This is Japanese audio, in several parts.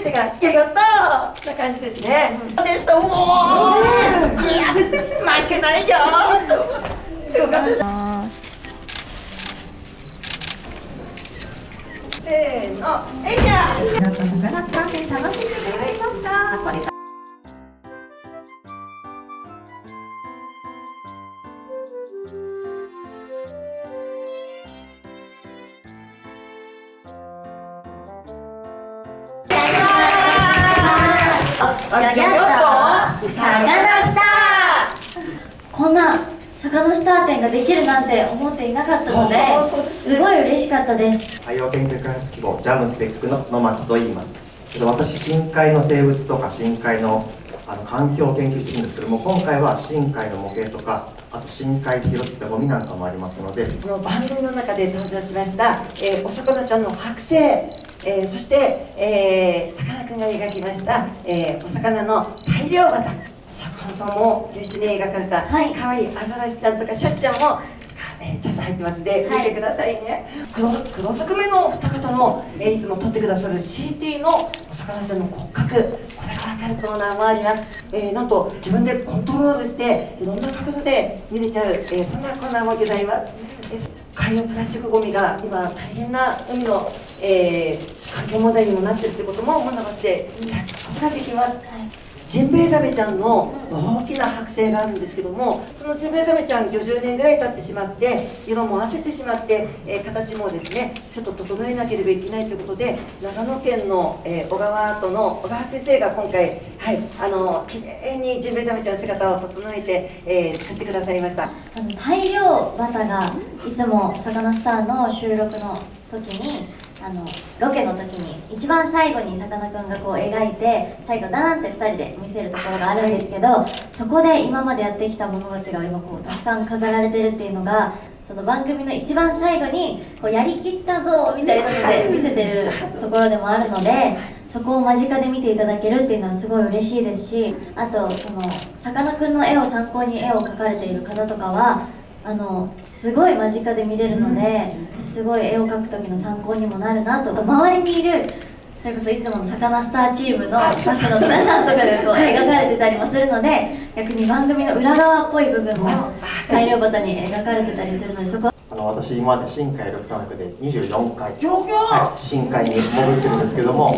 てがギョギョッとな感じですね。ですと、おお、いや負けないよすごかったです。せーの、えいや。皆さんもガラス観戦楽しんでくれました。これギョギョッとサカナスタこんなサカナスター展ができるなんて思っていなかったので、すごい嬉しかったです。海洋研究開発機構ジャムステックの野牧と言います。私、深海の生物とか深海の環境を研究してるんですけども、今回は深海の模型とか、あと深海で拾ってきたゴミなんかもありますので、この番組の中で登場しました、お魚ちゃんの剥製、そして、さかなクンが描きました、お魚の大漁旗、シャークさんも一緒に描かれた、かわいいアザラシちゃんとかシャチちゃんもちゃんと入ってますんで、見てくださいね。黒ずくめの二方の、いつも撮ってくださる CT のお魚ちゃんの骨格、これが分かるコーナーもあります。なんと自分でコントロールしていろんな角度で見れちゃう、そんなコーナーもございます。海洋プラスチックごみが今大変な海の、環境問題にもなっているということも学ばせていただくことができます。ジンベエザメちゃんの大きな剥製があるんですけども、そのジンベエザメちゃん50年ぐらい経ってしまって色も褪せてしまって、形もですねちょっと整えなければいけないということで、長野県の、小川アートの小川先生が今回きれいにジンベエザメちゃんの姿を整えて、作ってくださいました。大漁旗がいつもサカナスターの収録の時にロケの時に一番最後にさかなクンがこう描いて最後ダーンって2人で見せるところがあるんですけど、そこで今までやってきたものたちが今こうたくさん飾られてるっていうのが、その番組の一番最後にこうやりきったぞみたいなので見せてるところでもあるので、そこを間近で見ていただけるっていうのはすごい嬉しいですし、あとそのさかなクンの絵を参考に絵を描かれている方とかはすごい間近で見れるので、すごい絵を描く時の参考にもなるなと。周りにいるそれこそいつものサカナスターチームのスタッフの皆さんとかがこう描かれてたりもするので、逆に番組の裏側っぽい部分も大漁旗に描かれてたりするので、そこは私今まで深海636で24回、ギョギョ、深海に潜ってるんですけども、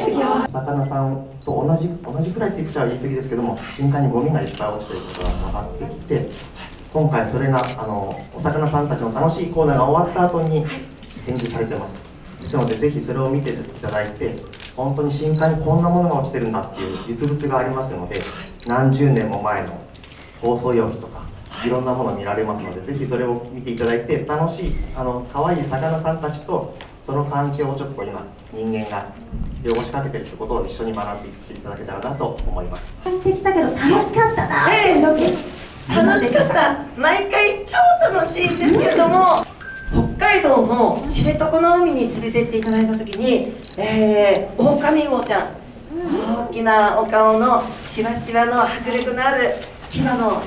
魚さんと同じくらいって言っちゃ言い過ぎですけども、深海にゴミがいっぱい落ちていることが分かってきて、今回それがお魚さんたちの楽しいコーナーが終わった後に展示されてます。ですのでぜひそれを見ていただいて、本当に深海にこんなものが落ちてるんだっていう実物がありますので、何十年も前の放送用紙とかいろんなもの見られますので、ぜひそれを見ていただいて、楽しい可愛い魚さんたちとその環境をちょっと今人間が汚しかけてるってことを一緒に学んでいっていただけたらなと思います。入ってきたけど楽しかったな。ロケ楽しかった。毎回超楽しいんですけれども、北海道の知床の海に連れてっていただいた時に、オオカミウオちゃん、大きなお顔のしわしわの迫力のある牙の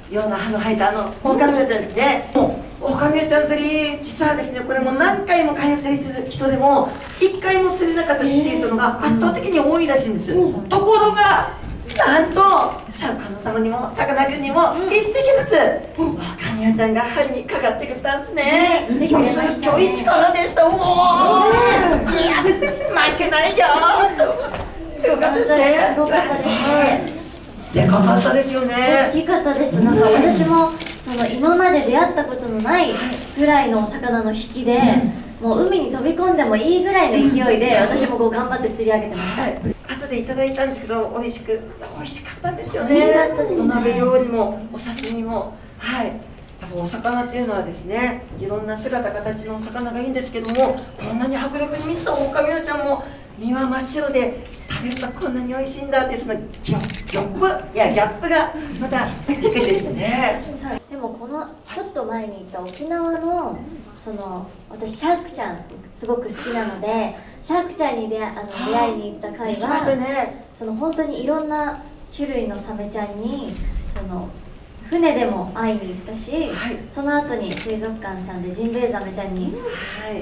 ような歯の生えたオオカミウオちゃんですね。オオカミウオちゃん釣り、実はですねこれも何回も通ったりする人でも1回も釣れなかったっていう人が圧倒的に多いらしいんです。ところがなんとシャーク様にもさかなクンにも1匹ずつオオカミウオちゃんが針にかかってくれたんですね。すギョい力でした。おお、いや負けないよすごかったですね。すごかったですね。でかかったですよね。大きかったです。なんか私もその今まで出会ったことのないぐらいのお魚の引きで、もう海に飛び込んでもいいぐらいの勢いで私もこう頑張って釣り上げてました。後でいただいたんですけど美味しかったんですよね。美味しかったですね。お鍋料理もお刺身も、やっぱお魚っていうのはですね、いろんな姿形のお魚がいいんですけども、こんなに迫力に満ちたオオカミウオちゃんも身は真っ白で食べるとこんなに美味しいんだって、そのギャップがまたびっくりでしたね。でもこのちょっと前に行った沖縄の私シャークちゃんすごく好きなので、シャークちゃんに出会いに行った回は、本当にいろんな種類のサメちゃんに船でも会いに行ったし、その後に水族館さんでジンベエザメちゃんに、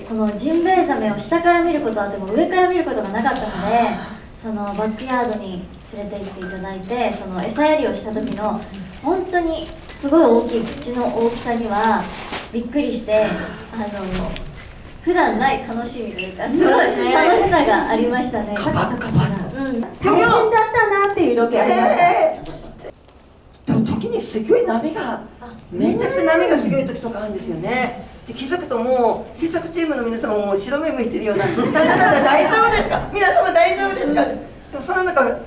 このジンベエザメを下から見ることはあっても上から見ることがなかったので、そのバックヤードに連れて行っていただいて、その餌やりをした時の本当にすごい大きい口の大きさにはびっくりして、普段ない楽しみというか、すごい楽しさがありましたね。カバッカバッと。うん、大変だったなっていうロケありました。でも時にすごい波がめちゃくちゃ波がすごい時とかあるんですよね。で気づくともう制作チームの皆様も白目向いてるような「大丈夫ですか皆様大丈夫ですか?」でもその中カナ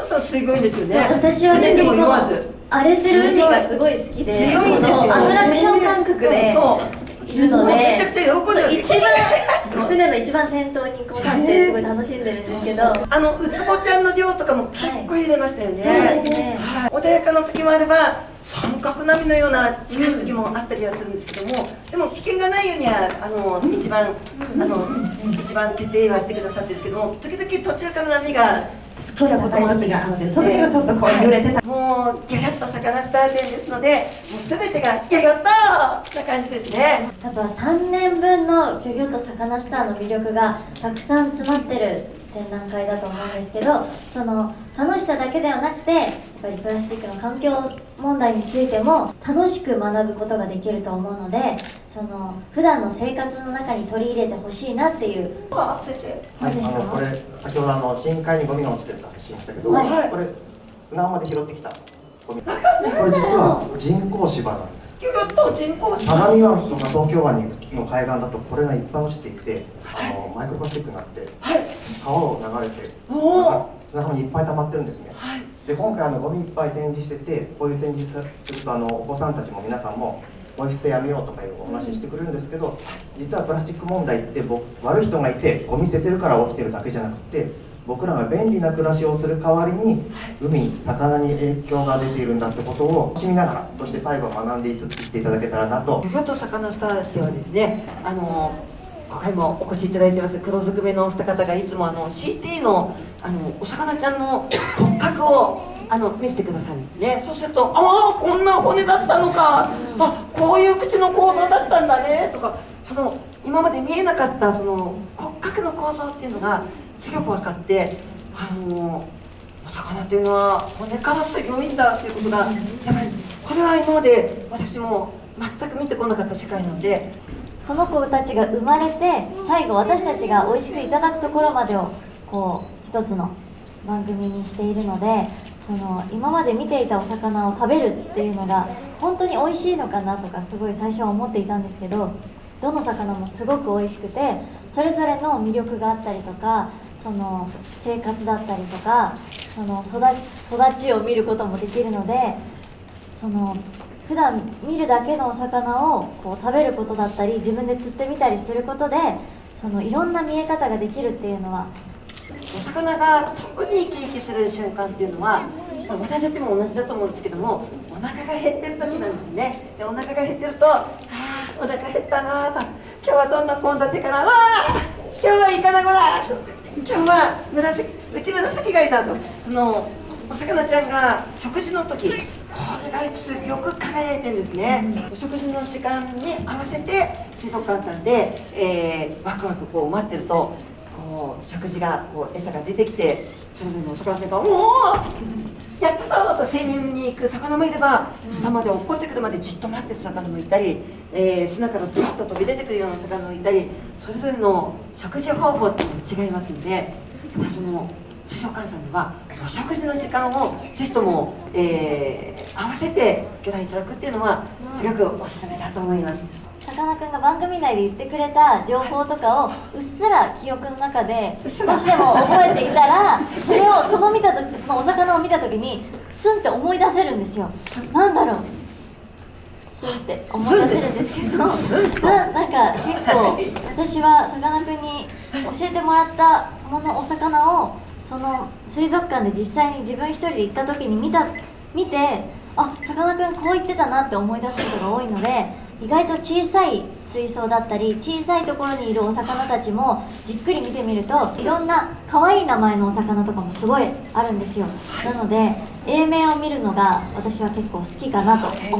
さんすごいんですよね。私はね、船でも言わず荒れてる海がすごい好きで、強いんですよ。このアトラクション感覚でそういるので、めちゃくちゃ喜んでる。一番船の一番先頭にこう立ってすごい楽しんでるんですけど、ウツボちゃんの量とかも結構入れましたよね。そうですね。はい、穏やかな時もあれば三角波のような近い時もあったりはするんですけども、でも危険がないようには一番徹底はしてくださってるんですけども、時々途中から波が来ちゃうこともあったりするので、その時はちょっとこう揺れてた。もうギャギャッと魚スター店ですので、もう全てがギャギャッとな感じですね。やっぱ3年分のギョギョッと魚スターの魅力がたくさん詰まってる展覧会だと思うんですけど、その楽しさだけではなくて、やっぱりプラスチックの環境問題についても楽しく学ぶことができると思うので、その普段の生活の中に取り入れてほしいなっていう。先生、はい、何ですか？これ先ほど深海にゴミが落ちてると話しましたけど、はいこれ砂浜で拾ってきたゴミ。これ実は人工芝なんです。ギョギョッと人工芝。相模湾とか東京湾の海岸だとこれがいっぱい落ちていて、マイクロプラスチックになって川を流れて砂浜にいっぱい溜まってるんですね。で今回ゴミいっぱい展示してて、こういう展示するとお子さんたちも皆さんもポイ捨てやめようとかいうお話ししてくれるんですけど、実はプラスチック問題って悪い人がいてゴミ捨ててるから起きてるだけじゃなくて、僕らが便利な暮らしをする代わりに海、魚に影響が出ているんだってことを楽しみながら、そして最後学んでいっていただけたらなと。ギョギョッと魚スターではですね、今回もお越しいただいてます黒ずくめのお二方がいつもCT のお魚ちゃんの骨格を見せてくださるんですね。そうすると「ああこんな骨だったのか、あこういう口の構造だったんだね」とか、その今まで見えなかったその骨格の構造っていうのがすごく分かって、お魚っていうのは骨からすごいんだっていうことが、やっぱりこれは今まで私も全く見てこなかった世界なので。その子たちが生まれて最後私たちが美味しくいただくところまでをこう一つの番組にしているので、その今まで見ていたお魚を食べるっていうのが本当に美味しいのかなとかすごい最初は思っていたんですけど、どの魚もすごく美味しくて、それぞれの魅力があったりとか、その生活だったりとか、その育ちを見ることもできるので、その普段見るだけのお魚をこう食べることだったり、自分で釣ってみたりすることで、そのいろんな見え方ができるっていうのは、お魚が特に生き生きする瞬間っていうのは、私たちも同じだと思うんですけども、お腹が減ってる時なんですね。でお腹が減ってると「あお腹減ったな、今日はどんな献立かな、わあ今日はイカナゴだ、今日は紫貝だ」と、そのお魚ちゃんが食事の時、これがよく輝いてるんですね。お食事の時間に合わせて水族館さんで、ワクワクこう待ってると、こう食事が餌が出てきて、それぞれのお魚さんが「おおやったぞ!」と水面に行く魚もいれば、下まで落っこってくるまでじっと待ってる魚もいたり、砂からドラッと飛び出てくるような魚もいたり、それぞれの食事方法っていうのが違いますので、やっぱその水族館さんではお食事の時間をぜひとも、合わせてご覧いただくっていうのはすごくおすすめだと思います。さかなクンが番組内で言ってくれた情報とかをうっすら記憶の中で少しでも覚えていたら、それをそのお魚を見た時にスンって思い出せるんですよ。なんだろう、スンって思い出せるんですけど、なんか結構私はさかなクンに教えてもらったお魚をその水族館で実際に自分一人で行った時に見て、あ、さかなクンこう言ってたなって思い出すことが多いので、意外と小さい水槽だったり小さいところにいるお魚たちもじっくり見てみると、いろんな可愛い名前のお魚とかもすごいあるんですよ。なので英名を見るのが私は結構好きかなと思